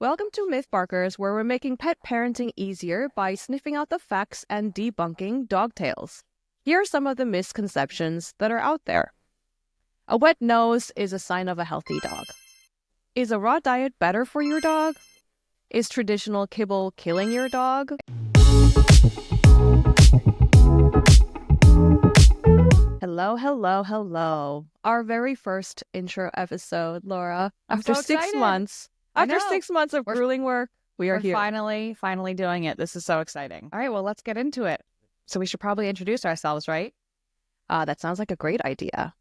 Welcome to MythBarkers, where we're making pet parenting easier by sniffing out the facts and debunking dog tales. Here are some of the misconceptions that are out there. A wet nose is a sign of a healthy dog. Is a raw diet better for your dog? Is traditional kibble killing your dog? Hello. Our very first intro episode, Laura. After so 6 excited. months. After 6 months of grueling work, we're here. Finally doing it. This is so exciting. All right, well, let's get into it. So we should probably introduce ourselves, right? That sounds like a great idea.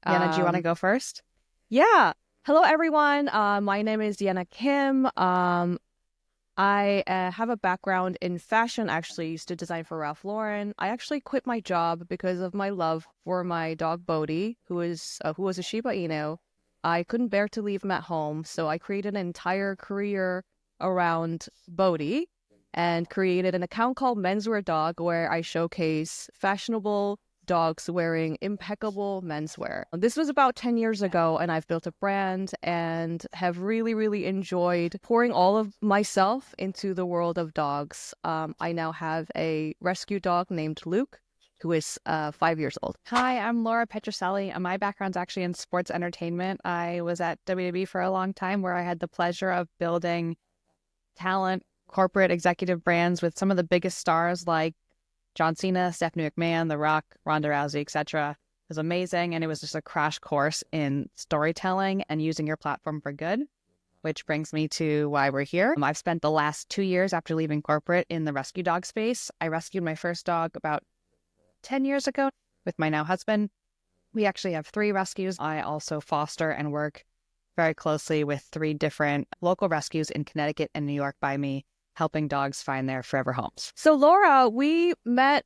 Yena, do you want to go first? Yeah. Hello, everyone. My name is Yena Kim. I have a background in fashion. Actually, used to design for Ralph Lauren. I actually quit my job because of my love for my dog Bodhi, who was a Shiba Inu. I couldn't bear to leave him at home, so I created an entire career around Bodhi and created an account called Menswear Dog, where I showcase fashionable dogs wearing impeccable menswear. This was about 10 years ago, and I've built a brand and have really enjoyed pouring all of myself into the world of dogs. I now have a rescue dog named Luke, who is 5 years old. Hi, I'm Laura Petrucelli. My background's actually in sports entertainment. I was at WWE for a long time, where I had the pleasure of building talent, corporate executive brands with some of the biggest stars like John Cena, Stephanie McMahon, The Rock, Ronda Rousey, etc. It was amazing, and it was just a crash course in storytelling and using your platform for good, which brings me to why we're here. I've spent the last 2 years after leaving corporate in the rescue dog space. I rescued my first dog about 10 years ago with my now husband. We actually have 3 rescues. I also foster and work very closely with 3 different local rescues in Connecticut and New York by me, helping dogs find their forever homes. So Laura, we met,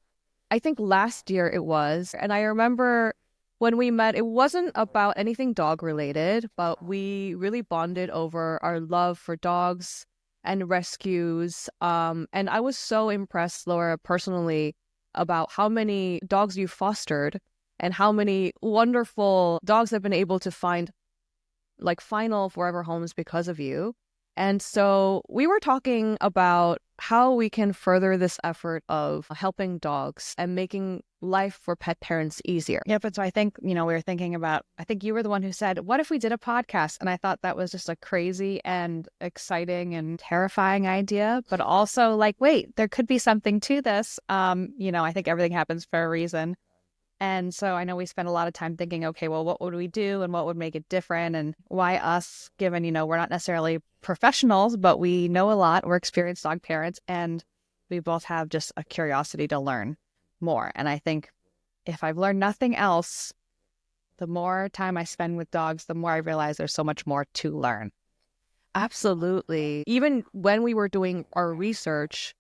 I think last year it was, and I remember when we met, it wasn't about anything dog related, but we really bonded over our love for dogs and rescues. And I was so impressed, Laura, personally, about how many dogs you fostered and how many wonderful dogs have been able to find like final forever homes because of you. And so we were talking about how we can further this effort of helping dogs and making life for pet parents easier. Yeah, but so I think, we were thinking about, I think you were the one who said, what if we did a podcast? And I thought that was just a crazy and exciting and terrifying idea, but also like, wait, there could be something to this. I think everything happens for a reason. And so I know we spent a lot of time thinking, okay, well, what would we do and what would make it different, and why us, given, we're not necessarily professionals, but we know a lot. We're experienced dog parents, and we both have just a curiosity to learn more. And I think if I've learned nothing else, the more time I spend with dogs, the more I realize there's so much more to learn. Absolutely. Even when we were doing our research,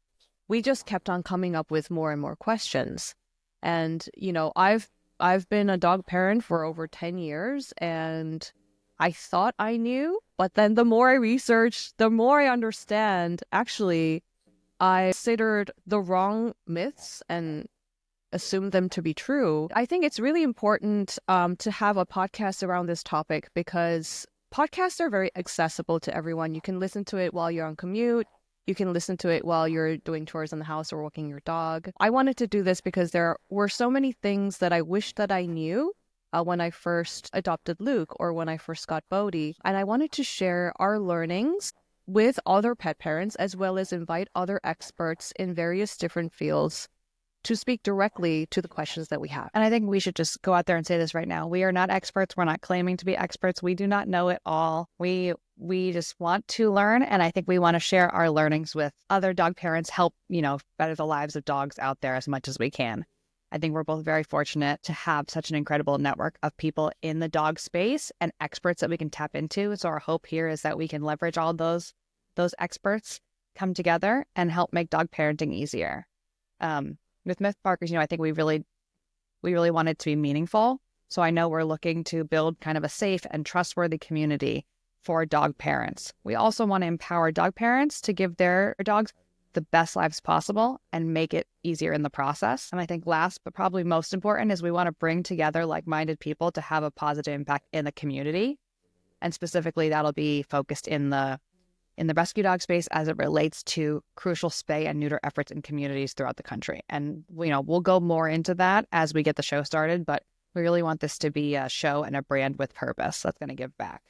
we just kept on coming up with more and more questions. And, I've been a dog parent for over 10 years, and I thought I knew, but then the more I research, the more I understand. Actually, I considered the wrong myths and assumed them to be true. I think it's really important to have a podcast around this topic, because podcasts are very accessible to everyone. You can listen to it while you're on commute. You can listen to it while you're doing chores in the house or walking your dog. I wanted to do this because there were so many things that I wished that I knew when I first adopted Luke or when I first got Bodhi. And I wanted to share our learnings with other pet parents, as well as invite other experts in various different fields to speak directly to the questions that we have. And I think we should just go out there and say this right now. We are not experts. We're not claiming to be experts. We do not know it all. We just want to learn. And I think we want to share our learnings with other dog parents, help, better the lives of dogs out there as much as we can. I think we're both very fortunate to have such an incredible network of people in the dog space and experts that we can tap into. So our hope here is that we can leverage all those experts, come together and help make dog parenting easier. With MythBarkers, I think we really want it to be meaningful. So I know we're looking to build kind of a safe and trustworthy community for dog parents. We also want to empower dog parents to give their dogs the best lives possible and make it easier in the process. And I think last but probably most important is we want to bring together like-minded people to have a positive impact in the community. And specifically, that'll be focused in the in the rescue dog space as it relates to crucial spay and neuter efforts in communities throughout the country. And, we'll go more into that as we get the show started, but we really want this to be a show and a brand with purpose that's going to give back.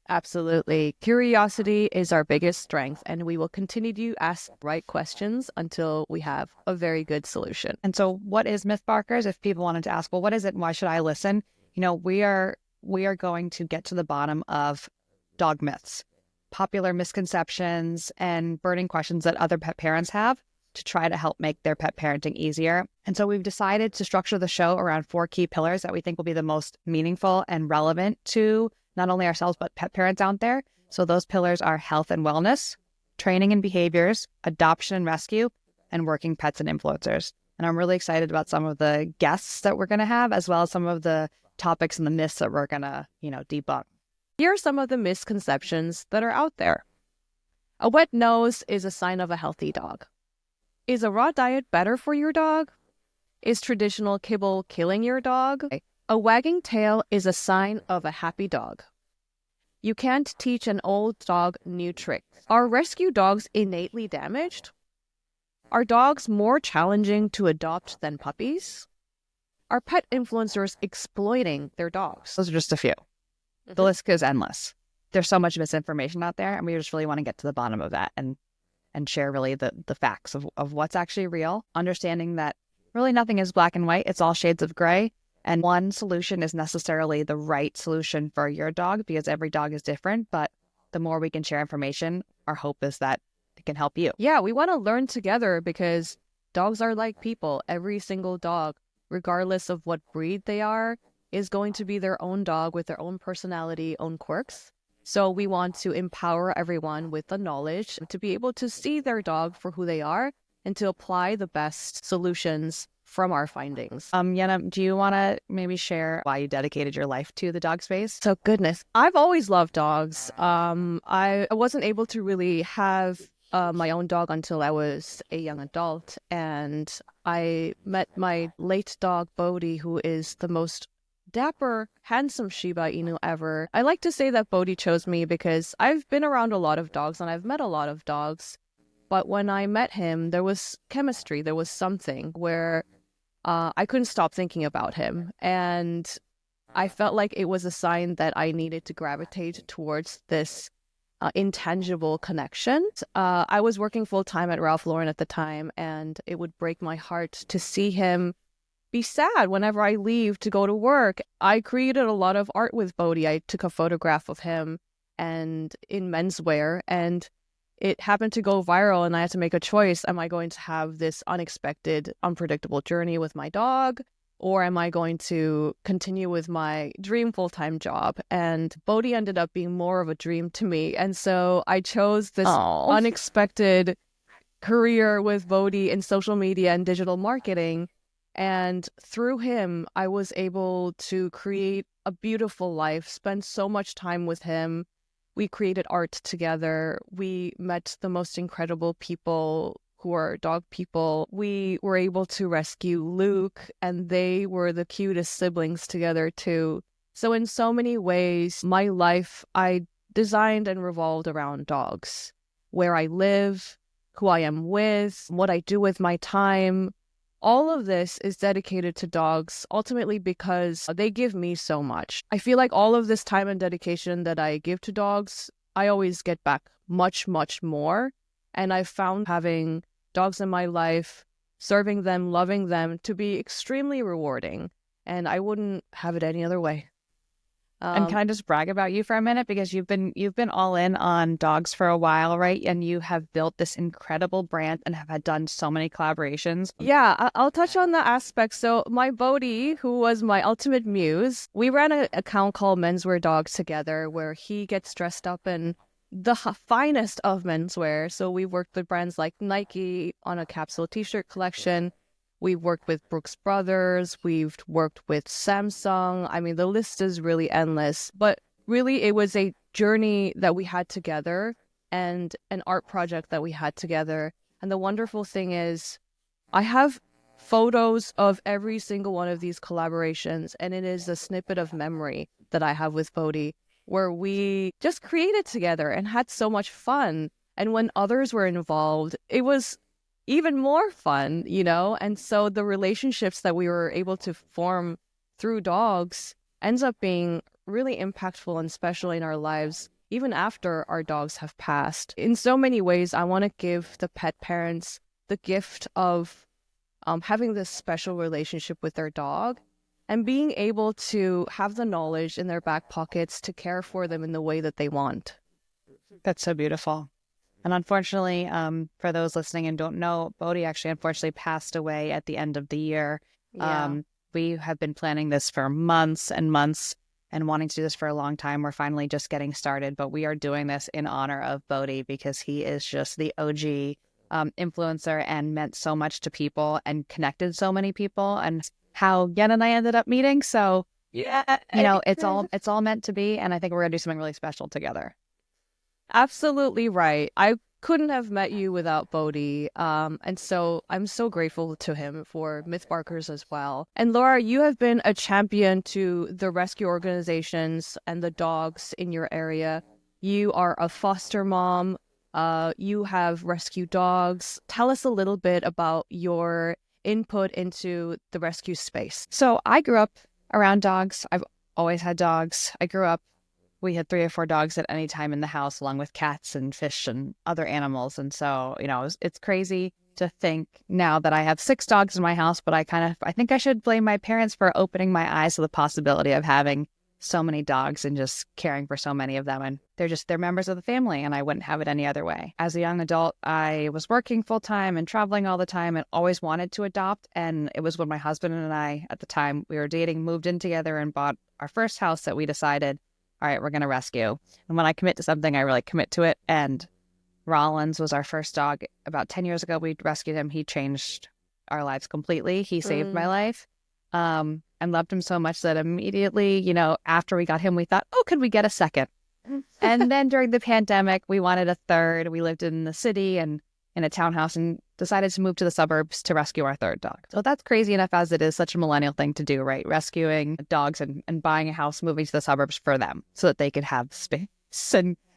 Absolutely. Curiosity is our biggest strength, and we will continue to ask the right questions until we have a very good solution. And so what is MythBarkers? If people wanted to ask, well, what is it and why should I listen? We are going to get to the bottom of dog myths, popular misconceptions, and burning questions that other pet parents have to try to help make their pet parenting easier. And so we've decided to structure the show around 4 key pillars that we think will be the most meaningful and relevant to not only ourselves, but pet parents out there. So those pillars are health and wellness, training and behaviors, adoption and rescue, and working pets and influencers. And I'm really excited about some of the guests that we're going to have, as well as some of the topics and the myths that we're going to, debunk. Here are some of the misconceptions that are out there. A wet nose is a sign of a healthy dog. Is a raw diet better for your dog? Is traditional kibble killing your dog? A wagging tail is a sign of a happy dog. You can't teach an old dog new tricks. Are rescue dogs innately damaged? Are dogs more challenging to adopt than puppies? Are pet influencers exploiting their dogs? Those are just a few. The list goes endless. There's so much misinformation out there, and we just really want to get to the bottom of that and share really the facts of what's actually real, understanding that really nothing is black and white. It's all shades of gray. And one solution is necessarily the right solution for your dog because every dog is different. But the more we can share information, our hope is that it can help you. Yeah, we want to learn together because dogs are like people. Every single dog, regardless of what breed they are, is going to be their own dog with their own personality, own quirks. So we want to empower everyone with the knowledge to be able to see their dog for who they are and to apply the best solutions from our findings. Yena, do you want to maybe share why you dedicated your life to the dog space? So goodness, I've always loved dogs. I wasn't able to really have my own dog until I was a young adult, and I met my late dog Bodhi, who is the most dapper, handsome Shiba Inu ever. I like to say that Bodhi chose me because I've been around a lot of dogs and I've met a lot of dogs, but when I met him, there was chemistry. There was something where I couldn't stop thinking about him, and I felt like it was a sign that I needed to gravitate towards this intangible connection. I was working full-time at Ralph Lauren at the time, and it would break my heart to see him be sad whenever I leave to go to work. I created a lot of art with Bodhi. I took a photograph of him and in menswear, and it happened to go viral, and I had to make a choice. Am I going to have this unexpected, unpredictable journey with my dog, or am I going to continue with my dream full-time job? And Bodhi ended up being more of a dream to me. And so I chose this unexpected career with Bodhi in social media and digital marketing. And through him, I was able to create a beautiful life, spend so much time with him. We created art together. We met the most incredible people who are dog people. We were able to rescue Luke, and they were the cutest siblings together too. So in so many ways, my life, I designed and revolved around dogs. Where I live, who I am with, what I do with my time. All of this is dedicated to dogs, ultimately because they give me so much. I feel like all of this time and dedication that I give to dogs, I always get back much, much more. And I've found having dogs in my life, serving them, loving them, to be extremely rewarding. And I wouldn't have it any other way. And can I just brag about you for a minute? Because you've been all in on dogs for a while, right? And you have built this incredible brand and have had done so many collaborations. Yeah, I'll touch on the aspects. So my Bodhi, who was my ultimate muse, we ran an account called Menswear Dogs together, where he gets dressed up in the finest of menswear. So we worked with brands like Nike on a capsule t-shirt collection. We've worked with Brooks Brothers. We've worked with Samsung. I mean, the list is really endless. But really, it was a journey that we had together and an art project that we had together. And the wonderful thing is, I have photos of every single one of these collaborations, and it is a snippet of memory that I have with Bodhi. where we just created together and had so much fun. And when others were involved, it was even more fun, you know? And so the relationships that we were able to form through dogs ends up being really impactful and special in our lives, even after our dogs have passed. In so many ways, I want to give the pet parents the gift of having this special relationship with their dog and being able to have the knowledge in their back pockets to care for them in the way that they want. That's so beautiful. And unfortunately, for those listening and don't know, Bodhi actually unfortunately passed away at the end of the year. Yeah. We have been planning this for months and months and wanting to do this for a long time. We're finally just getting started, but we are doing this in honor of Bodhi because he is just the OG influencer and meant so much to people and connected so many people, and how Yena and I ended up meeting. So, Yeah. you know, it's all meant to be. And I think we're going to do something really special together. Absolutely right. I couldn't have met you without Bodhi. And so I'm so grateful to him for MythBarkers as well. And Laura, you have been a champion to the rescue organizations and the dogs in your area. You are a foster mom. You have rescued dogs. Tell us a little bit about your input into the rescue space. So I grew up around dogs. I've always had dogs. We had 3 or 4 dogs at any time in the house, along with cats and fish and other animals. And so, you know, it's crazy to think now that I have 6 dogs in my house, but I think I should blame my parents for opening my eyes to the possibility of having so many dogs and just caring for so many of them. And they're members of the family, and I wouldn't have it any other way. As a young adult, I was working full time and traveling all the time and always wanted to adopt. And it was when my husband and I, at the time we were dating, moved in together and bought our first house that we decided, all right, we're going to rescue. And when I commit to something, I really commit to it. And Rollins was our first dog. About 10 years ago, we rescued him. He changed our lives completely. He saved my life. And loved him so much that immediately, you know, after we got him, we thought, oh, could we get a second? And then during the pandemic, we wanted a third. We lived in the city and in a townhouse and decided to move to the suburbs to rescue our third dog. So that's crazy enough as it is such a millennial thing to do, right? Rescuing dogs and buying a house, moving to the suburbs for them so that they could have space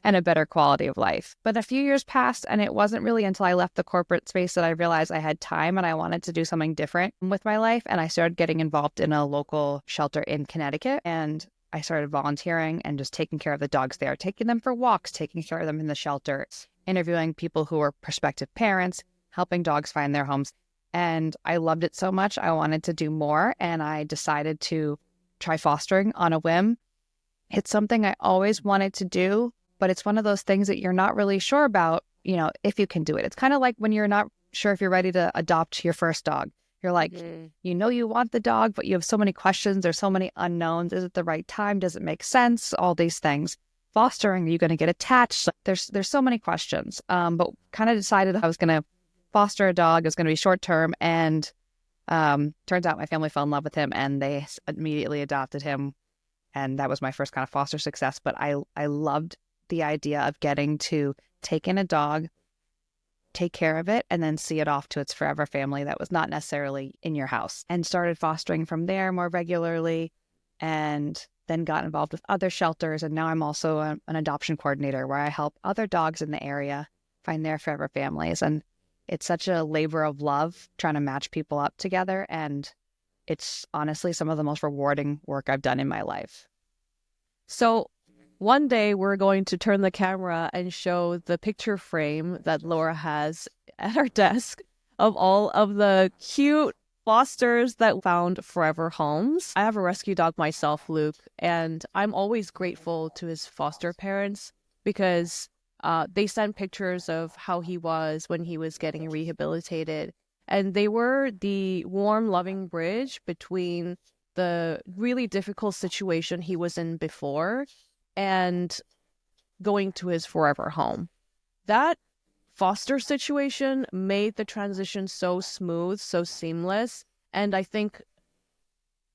and a better quality of life. But a few years passed, and it wasn't really until I left the corporate space that I realized I had time and I wanted to do something different with my life. And I started getting involved in a local shelter in Connecticut. And I started volunteering and just taking care of the dogs there, taking them for walks, taking care of them in the shelter, interviewing people who were prospective parents, helping dogs find their homes. And I loved it so much. I wanted to do more. And I decided to try fostering on a whim. It's something I always wanted to do, but it's one of those things that you're not really sure about, you know, if you can do it. It's kind of like when you're not sure if you're ready to adopt your first dog. You're like, you know, you want the dog, but you have so many questions. There's so many unknowns. Is it the right time? Does it make sense? All these things. Fostering, are you going to get attached? There's so many questions. But kind of decided I was going to foster a dog. It was going to be short term. And turns out my family fell in love with him and they immediately adopted him. And that was my first kind of foster success. But I loved the idea of getting to take in a dog, take care of it, and then see it off to its forever family that was not necessarily in your house. And started fostering from there more regularly, and then got involved with other shelters. And now I'm also an adoption coordinator where I help other dogs in the area find their forever families. And it's such a labor of love trying to match people up together. And it's honestly some of the most rewarding work I've done in my life. So one day we're going to turn the camera and show the picture frame that Laura has at her desk of all of the cute fosters that found forever homes. I have a rescue dog myself, Luke, and I'm always grateful to his foster parents because they sent pictures of how he was when he was getting rehabilitated. And they were the warm, loving bridge between the really difficult situation he was in before and going to his forever home. That foster situation made the transition so smooth, so seamless, and I think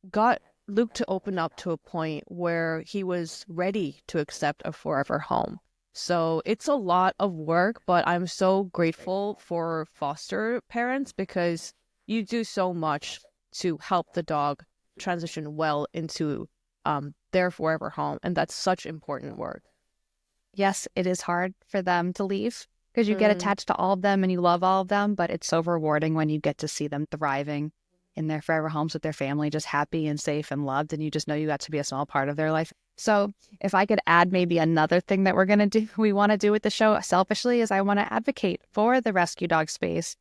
got Luke to open up to a point where he was ready to accept a forever home. So it's a lot of work, but I'm so grateful for foster parents because you do so much to help the dog transition well into their forever home. And that's such important work. Yes, it is hard for them to leave because you get attached to all of them and you love all of them, but it's so rewarding when you get to see them thriving in their forever homes with their family, just happy and safe and loved, and you just know you got to be a small part of their life. So if I could add maybe another thing that we want to do with the show selfishly, is I want to advocate for the rescue dog space,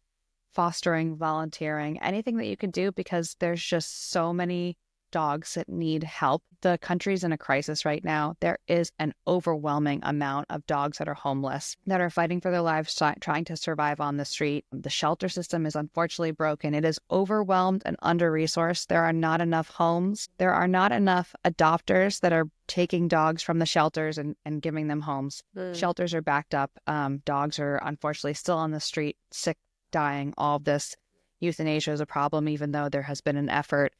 fostering, volunteering, anything that you can do, because there's just so many dogs that need help. The country's in a crisis right now. There is an overwhelming amount of dogs that are homeless, that are fighting for their lives, trying to survive on the street. The shelter system is unfortunately broken. It is overwhelmed and under-resourced. There are not enough homes. There are not enough adopters that are taking dogs from the shelters and giving them homes. Shelters are backed up. Dogs are unfortunately still on the street, sick, dying. All of this. Euthanasia is a problem, even though there has been an effort,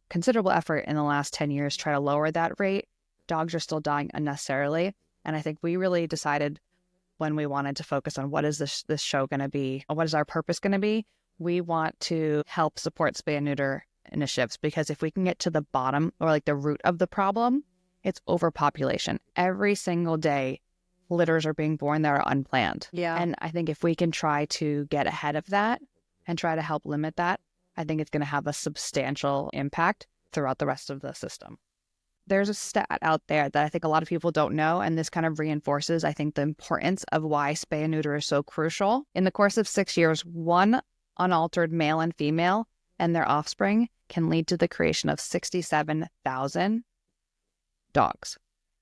considerable effort in the last 10 years to try to lower that rate. Dogs are still dying unnecessarily. And I think we really decided when we wanted to focus on what is this show going to be, what is our purpose going to be, we want to help support spay and neuter initiatives, because if we can get to the bottom, or like the root of the problem, it's overpopulation. Every single day, litters are being born that are unplanned. Yeah. And I think if we can try to get ahead of that and try to help limit that, I think it's going to have a substantial impact throughout the rest of the system. There's a stat out there that I think a lot of people don't know, and this kind of reinforces, I think, the importance of why spay and neuter is so crucial. In the course of 6 years, one unaltered male and female and their offspring can lead to the creation of 67,000 dogs.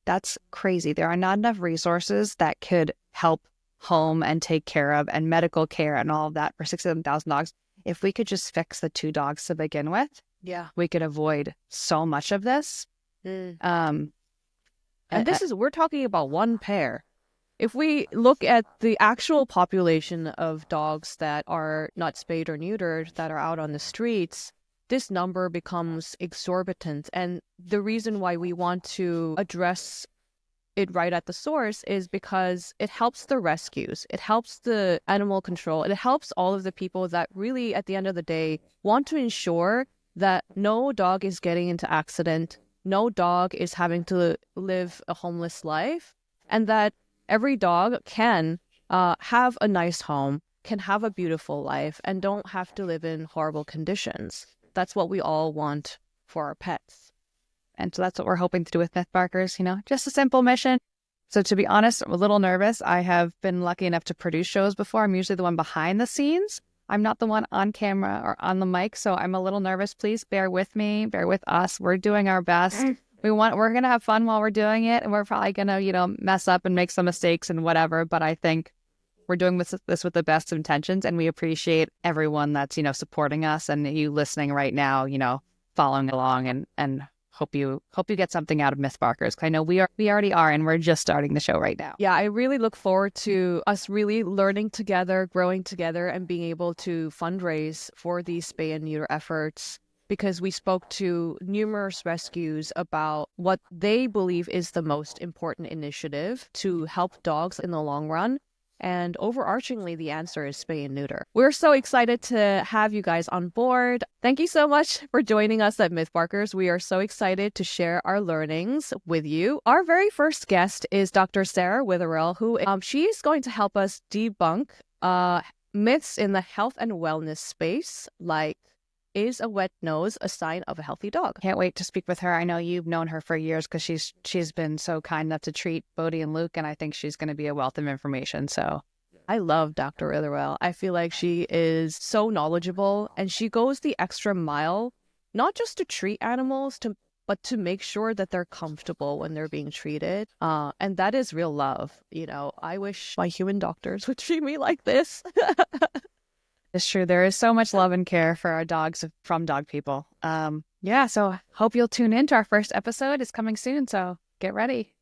That's crazy. There are not enough resources that could help home and take care of and medical care and all of that for 67,000 dogs. If we could just fix the 2 dogs to begin with, we could avoid so much of this. And we're talking about one pair. If we look at the actual population of dogs that are not spayed or neutered, that are out on the streets, this number becomes exorbitant. And the reason why we want to address it right at the source is because it helps the rescues, it helps the animal control, it helps all of the people that really, at the end of the day, want to ensure that no dog is getting into accident, no dog is having to live a homeless life, and that every dog can have a nice home, can have a beautiful life, and don't have to live in horrible conditions. That's what we all want for our pets. And so that's what we're hoping to do with MythBarkers, just a simple mission. So to be honest, I'm a little nervous. I have been lucky enough to produce shows before. I'm usually the one behind the scenes. I'm not the one on camera or on the mic, so I'm a little nervous. Please bear with me, bear with us. We're doing our best. We're going to have fun while we're doing it, and we're probably going to, mess up and make some mistakes and whatever, but I think we're doing this with the best intentions, and we appreciate everyone that's, supporting us, and you listening right now, following along, and hope you get something out of MythBarkers. I know we already are, and we're just starting the show right now. Yeah, I really look forward to us really learning together, growing together, and being able to fundraise for these spay and neuter efforts, because we spoke to numerous rescues about what they believe is the most important initiative to help dogs in the long run. And overarchingly, the answer is spay and neuter. We're so excited to have you guys on board. Thank you so much for joining us at MythBarkers. We are so excited to share our learnings with you. Our very first guest is Dr. Sarah Witherell, who she is going to help us debunk myths in the health and wellness space, like, is a wet nose a sign of a healthy dog? Can't wait to speak with her. I know you've known her for years because she's been so kind enough to treat Bodhi and Luke, and I think she's going to be a wealth of information. So I love Dr. Witherell. I feel like she is so knowledgeable, and she goes the extra mile, not just to treat animals, but to make sure that they're comfortable when they're being treated. And that is real love. I wish my human doctors would treat me like this. It's true. There is so much love and care for our dogs from dog people. So hope you'll tune in to our first episode. It's coming soon, so get ready.